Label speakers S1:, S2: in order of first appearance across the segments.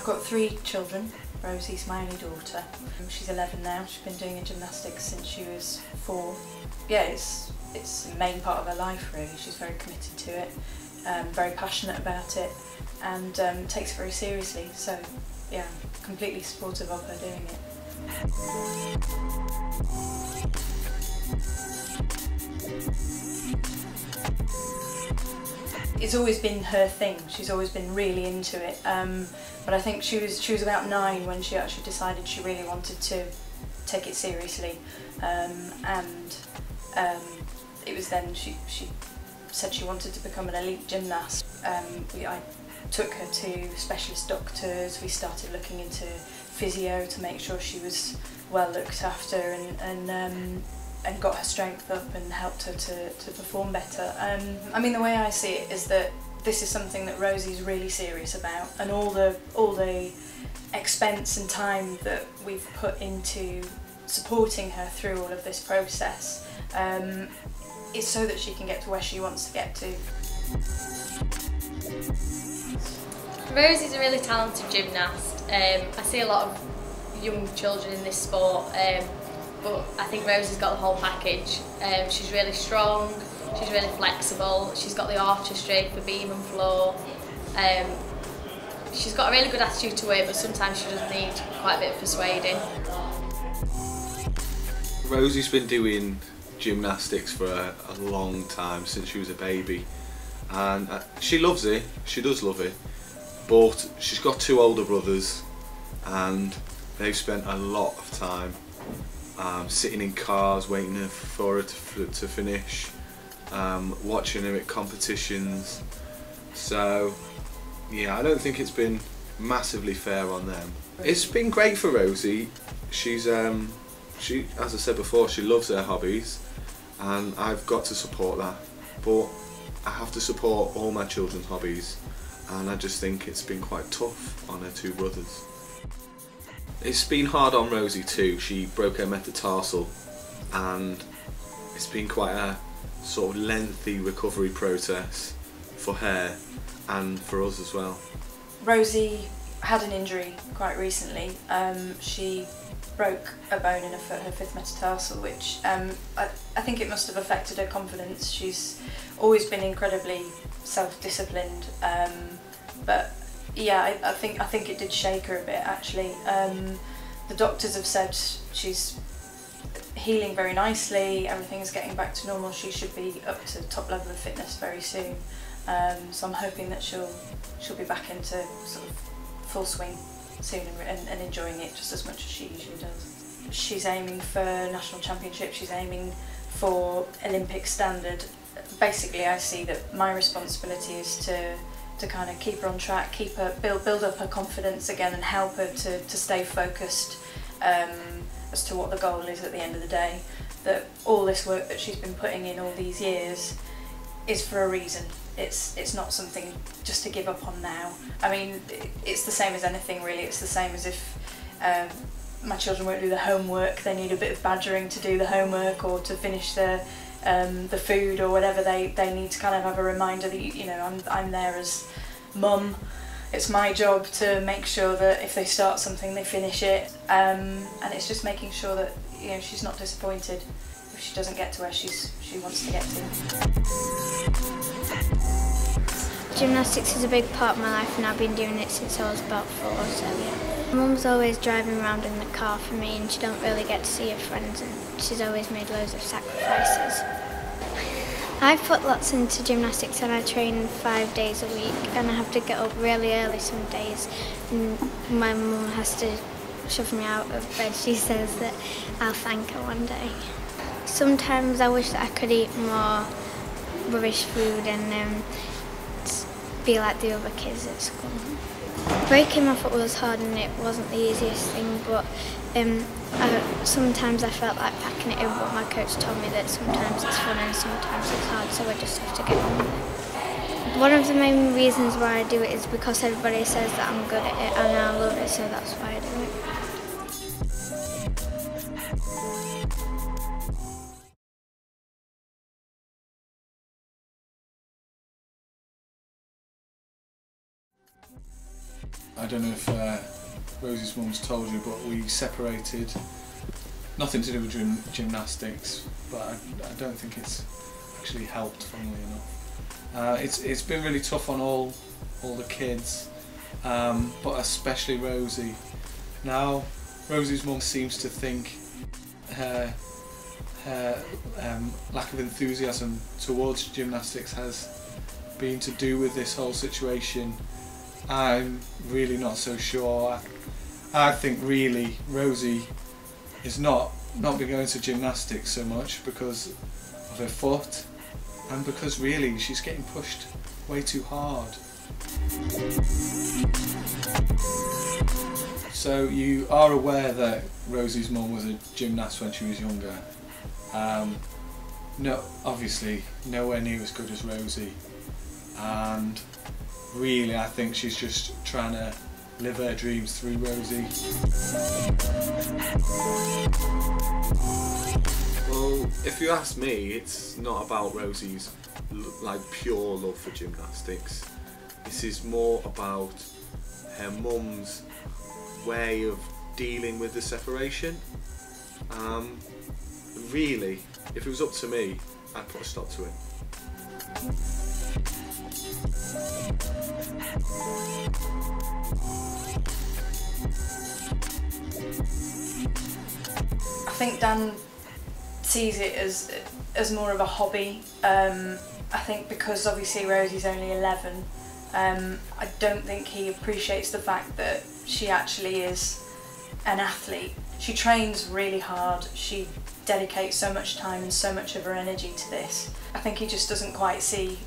S1: I've got 3 children. Rosie's my only daughter. She's 11 now. She's been doing gymnastics since she was 4. Yeah, it's the main part of her life really. She's very committed to it, very passionate about it, and takes it very seriously. So yeah, completely supportive of her doing it. It's always been her thing. She's always been really into it. But I think she was about 9 when she actually decided she really wanted to take it seriously, and it was then she said she wanted to become an elite gymnast. I took her to specialist doctors. We started looking into physio to make sure she was well looked after, and got her strength up and helped her to perform better. I mean, the way I see it is that this is something that Rosie's really serious about, and all the expense and time that we've put into supporting her through all of this process is so that she can get to where she wants to get to.
S2: Rosie's a really talented gymnast. I see a lot of young children in this sport, but I think Rosie's got the whole package. She's really strong, she's really flexible, she's got the artistry for beam and floor. She's got a really good attitude to it, but sometimes she does need quite a bit of persuading.
S3: Rosie's been doing gymnastics for a long time, since she was a baby, and she loves it, she does love it, but she's got 2 older brothers and they've spent a lot of time sitting in cars waiting for her to finish, watching her at competitions. So yeah, I don't think it's been massively fair on them. It's been great for Rosie. She's she, as I said before, she loves her hobbies, and I've got to support that, but I have to support all my children's hobbies, and I just think it's been quite tough on her 2 brothers. It's been hard on Rosie too. She broke her metatarsal, and it's been quite a sort of lengthy recovery process for her and for us as well.
S1: Rosie had an injury quite recently. She broke a bone in her foot, her 5th metatarsal, which I think it must have affected her confidence. She's always been incredibly self-disciplined, but yeah, I think it did shake her a bit actually. The doctors have said she's healing very nicely, everything's getting back to normal, she should be up to top level of fitness very soon. So I'm hoping that she'll be back into sort of full swing soon and enjoying it just as much as she usually does. She's aiming for national championship, she's aiming for Olympic standard. Basically I see that my responsibility is to kind of keep her on track, build up her confidence again, and help her to stay focused as to what the goal is at the end of the day. That all this work that she's been putting in all these years is for a reason. It's not something just to give up on now. I mean, it's the same as anything really. It's the same as if my children won't do the homework, they need a bit of badgering to do the homework or to finish the food or whatever. They need to kind of have a reminder that you know I'm there as mum. It's my job to make sure that if they start something they finish it, and it's just making sure that she's not disappointed if she doesn't get to where she wants to get to.
S4: Gymnastics is a big part of my life, and I've been doing it since I was about 4 or so, yeah. My mum's always driving around in the car for me, and she don't really get to see her friends, and she's always made loads of sacrifices. I've put lots into gymnastics, and I train 5 days a week, and I have to get up really early some days, and my mum has to shove me out of bed. She says that I'll thank her one day. Sometimes I wish that I could eat more rubbish food and be like the other kids at school. Breaking my foot was hard, and it wasn't the easiest thing, but sometimes I felt like packing it in, but my coach told me that sometimes it's fun and sometimes it's hard, so I just have to get on with it. One of the main reasons why I do it is because everybody says that I'm good at it, and I love it, so that's why I do it.
S5: I don't know if Rosie's mum's told you, but we separated. Nothing to do with gymnastics, but I don't think it's actually helped, funnily enough. It's been really tough on all the kids, but especially Rosie. Now, Rosie's mum seems to think her lack of enthusiasm towards gymnastics has been to do with this whole situation. I'm really not so sure. I think really Rosie is not been going to gymnastics so much because of her foot, and because really she's getting pushed way too hard. So you are aware that Rosie's mum was a gymnast when she was younger. No, obviously nowhere near as good as Rosie, and really I think she's just trying to live her dreams through Rosie.
S3: Well, if you ask me, it's not about Rosie's like pure love for gymnastics. This is more about her mum's way of dealing with the separation. Really, if it was up to me, I'd put a stop to it.
S1: I think Dan sees it as more of a hobby. I think because obviously Rosie's only 11, I don't think he appreciates the fact that she actually is an athlete. She trains really hard, she dedicates so much time and so much of her energy to this. I think he just doesn't quite see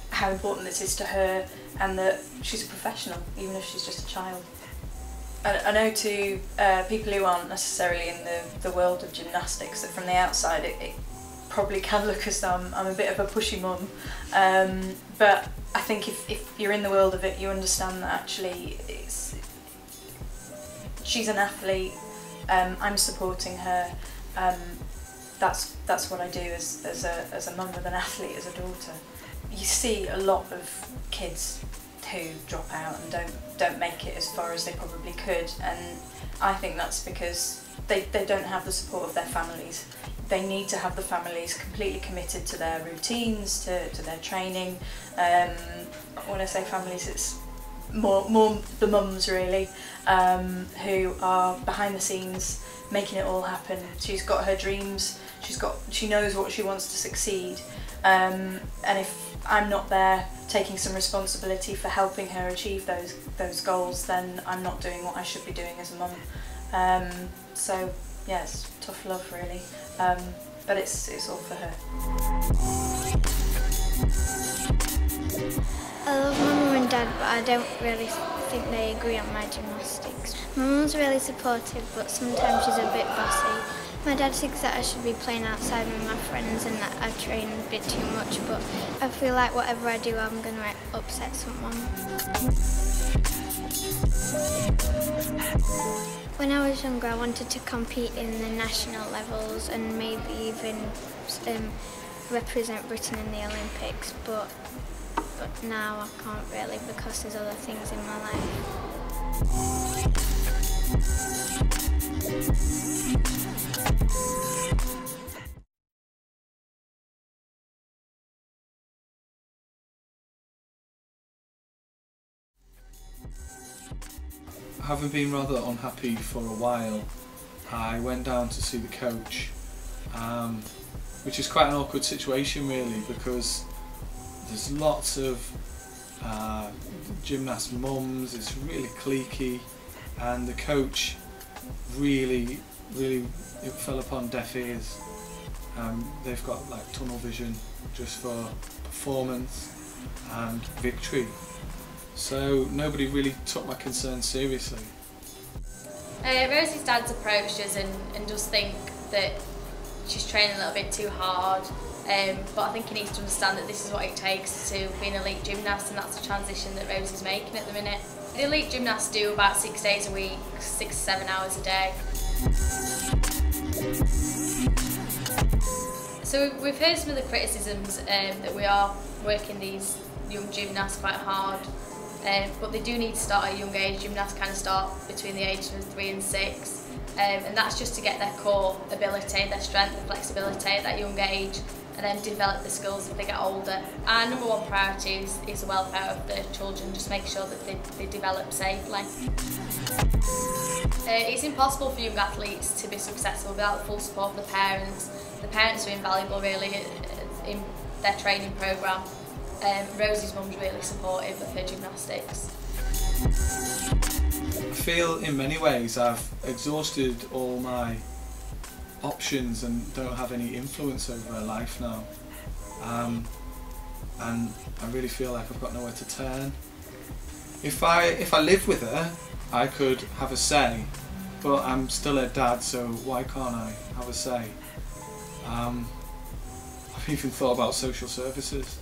S1: how important this is to her, and that she's a professional, even if she's just a child. I know to people who aren't necessarily in the world of gymnastics, that from the outside it probably can look as though I'm a bit of a pushy mum, but I think if you're in the world of it, you understand that actually she's an athlete. I'm supporting her. That's what I do as a mum with an athlete, as a daughter. You see a lot of kids who drop out and don't make it as far as they probably could, and I think that's because they don't have the support of their families. They need to have the families completely committed to their routines, to their training. When I say families, it's more the mums really, who are behind the scenes making it all happen. She's got her dreams, she knows what she wants to succeed, and if I'm not there taking some responsibility for helping her achieve those goals, then I'm not doing what I should be doing as a mum. So yeah, it's tough love really, but it's all for her.
S4: I love my mum and dad, but I don't really think they agree on my gymnastics. My mum's really supportive, but sometimes she's a bit bossy. My dad thinks that I should be playing outside with my friends and that I train a bit too much, but I feel like whatever I do, I'm going to upset someone. When I was younger, I wanted to compete in the national levels and maybe even represent Britain in the Olympics, but now I can't really because there's other things in my life.
S5: Having been rather unhappy for a while, I went down to see the coach, which is quite an awkward situation really, because there's lots of gymnast mums, it's really cliquey, and the coach really it fell upon deaf ears. They've got like tunnel vision just for performance and victory. So nobody really took my concerns seriously.
S2: Rosie's dad's approached us and does think that she's training a little bit too hard, but I think he needs to understand that this is what it takes to be an elite gymnast, and that's the transition that Rosie's making at the minute. The elite gymnasts do about 6 days a week, 6 to 7 hours a day. So we've heard some of the criticisms that we are working these young gymnasts quite hard. but they do need to start at a young age. Gymnasts kind of start between the ages of 3 and 6, and that's just to get their core ability, their strength and flexibility at that young age, and then develop the skills as they get older. Our number one priority is the welfare of the children, just make sure that they develop safely. It's impossible for young athletes to be successful without the full support of the parents. The parents are invaluable really in their training programme. Rosie's mum's really supportive of her gymnastics.
S5: I feel in many ways I've exhausted all my options and don't have any influence over her life now. And I really feel like I've got nowhere to turn. If I lived with her, I could have a say, but I'm still her dad, so why can't I have a say? I've even thought about social services.